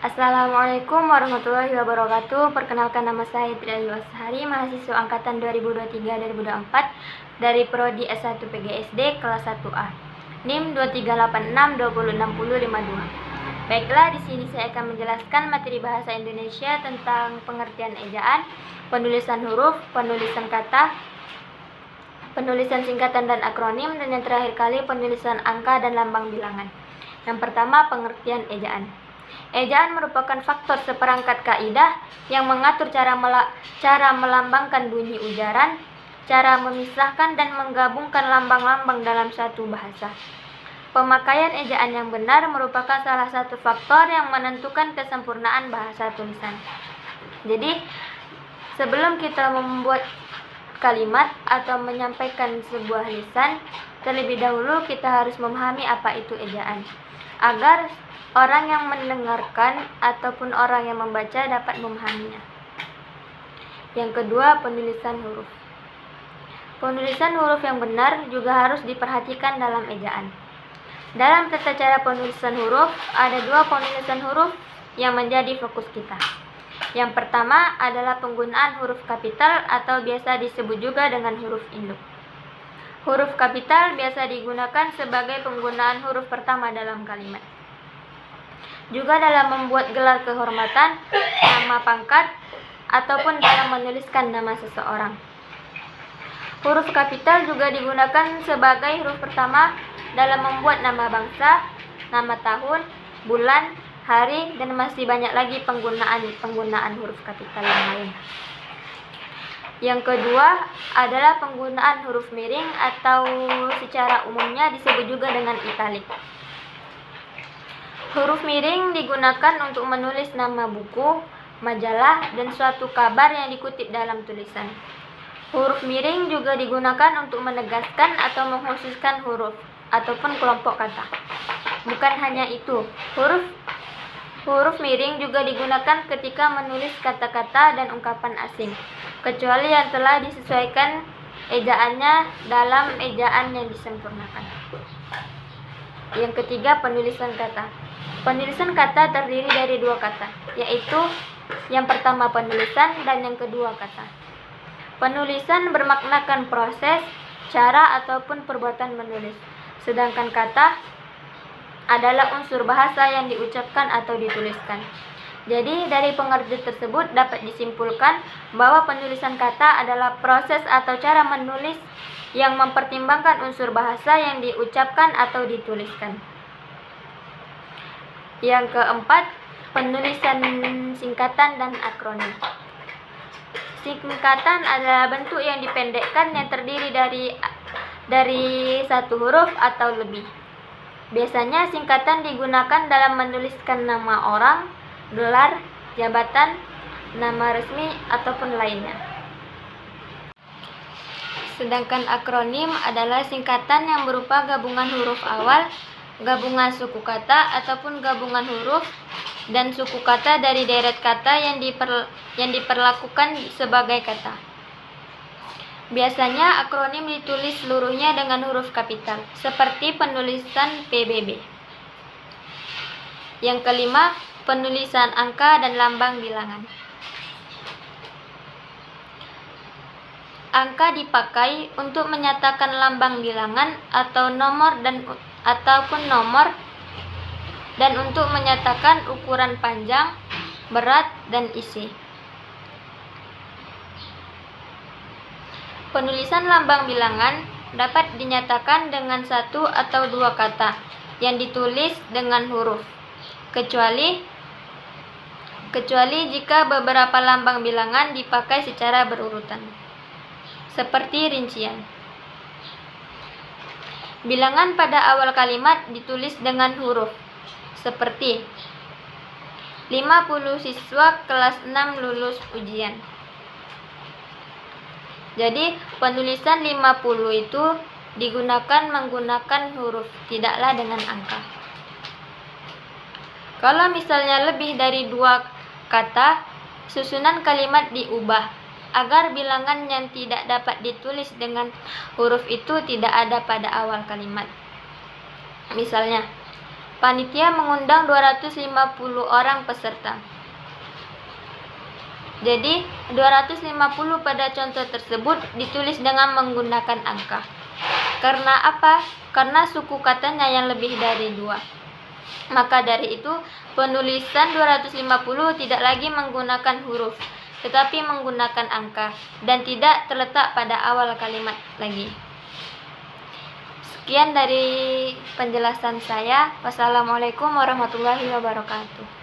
Assalamualaikum warahmatullahi wabarakatuh. Perkenalkan, nama saya Triayu Ashari, mahasiswa angkatan 2023-2024 dari Prodi S1 PGSD kelas 1A. NIM 2386206052. Baiklah, di sini saya akan menjelaskan materi bahasa Indonesia tentang pengertian ejaan, penulisan huruf, penulisan kata, penulisan singkatan dan akronim, dan yang terakhir kali penulisan angka dan lambang bilangan. Yang pertama, pengertian ejaan. Ejaan merupakan faktor seperangkat kaidah yang mengatur cara melambangkan bunyi ujaran, cara memisahkan dan menggabungkan lambang-lambang dalam satu bahasa. Pemakaian ejaan yang benar merupakan salah satu faktor yang menentukan kesempurnaan bahasa tulisan. Jadi, sebelum kita membuat kalimat atau menyampaikan sebuah lisan, terlebih dahulu kita harus memahami apa itu ejaan, agar orang yang mendengarkan ataupun orang yang membaca dapat memahaminya. Yang kedua, penulisan huruf. Penulisan huruf yang benar juga harus diperhatikan dalam ejaan. Dalam tata cara penulisan huruf, ada dua penulisan huruf yang menjadi fokus kita. Yang pertama adalah penggunaan huruf kapital atau biasa disebut juga dengan huruf induk. Huruf kapital biasa digunakan sebagai penggunaan huruf pertama dalam kalimat. Juga dalam membuat gelar kehormatan, nama pangkat, ataupun dalam menuliskan nama seseorang. Huruf kapital juga digunakan sebagai huruf pertama dalam membuat nama bangsa, nama tahun, bulan, hari, dan masih banyak lagi penggunaan huruf kapital yang lain. Yang kedua adalah penggunaan huruf miring atau secara umumnya disebut juga dengan italik. Huruf miring digunakan untuk menulis nama buku, majalah, dan suatu kabar yang dikutip dalam tulisan. Huruf miring juga digunakan untuk menegaskan atau mengkhususkan huruf ataupun kelompok kata. Bukan hanya itu, huruf miring juga digunakan ketika menulis kata-kata dan ungkapan asing, kecuali yang telah disesuaikan ejaannya dalam ejaan yang disempurnakan. Yang ketiga, penulisan kata. Penulisan kata terdiri dari dua kata, yaitu yang pertama penulisan dan yang kedua kata. Penulisan bermaknakan proses, cara, ataupun perbuatan menulis. Sedangkan kata adalah unsur bahasa yang diucapkan atau dituliskan. Jadi, dari pengertian tersebut dapat disimpulkan bahwa penulisan kata adalah proses atau cara menulis yang mempertimbangkan unsur bahasa yang diucapkan atau dituliskan. Yang keempat, penulisan singkatan dan akronim. Singkatan adalah bentuk yang dipendekkan yang terdiri dari satu huruf atau lebih. Biasanya singkatan digunakan dalam menuliskan nama orang, gelar, jabatan, nama resmi, ataupun lainnya. Sedangkan akronim adalah singkatan yang berupa gabungan huruf awal, gabungan suku kata, ataupun gabungan huruf dan suku kata dari deret kata yang diperlakukan sebagai kata. Biasanya akronim ditulis seluruhnya dengan huruf kapital, seperti penulisan PBB. Yang kelima, penulisan angka dan lambang bilangan. Angka dipakai untuk menyatakan lambang bilangan atau nomor dan untuk menyatakan ukuran panjang, berat, dan isi. Penulisan lambang bilangan dapat dinyatakan dengan satu atau dua kata yang ditulis dengan huruf, kecuali jika beberapa lambang bilangan dipakai secara berurutan, seperti rincian. Bilangan pada awal kalimat ditulis dengan huruf, seperti 50 siswa kelas 6 lulus ujian. Jadi, penulisan 50 itu digunakan menggunakan huruf, tidaklah dengan angka. Kalau misalnya lebih dari dua kata, susunan kalimat diubah agar bilangan yang tidak dapat ditulis dengan huruf itu tidak ada pada awal kalimat. Misalnya, Panitia mengundang 250 orang peserta. Jadi 250 pada contoh tersebut ditulis dengan menggunakan angka. Karena apa? Karena suku katanya yang lebih dari 2. Maka dari itu penulisan 250 tidak lagi menggunakan huruf, tetapi menggunakan angka dan tidak terletak pada awal kalimat lagi. Sekian dari penjelasan saya. Wassalamualaikum warahmatullahi wabarakatuh.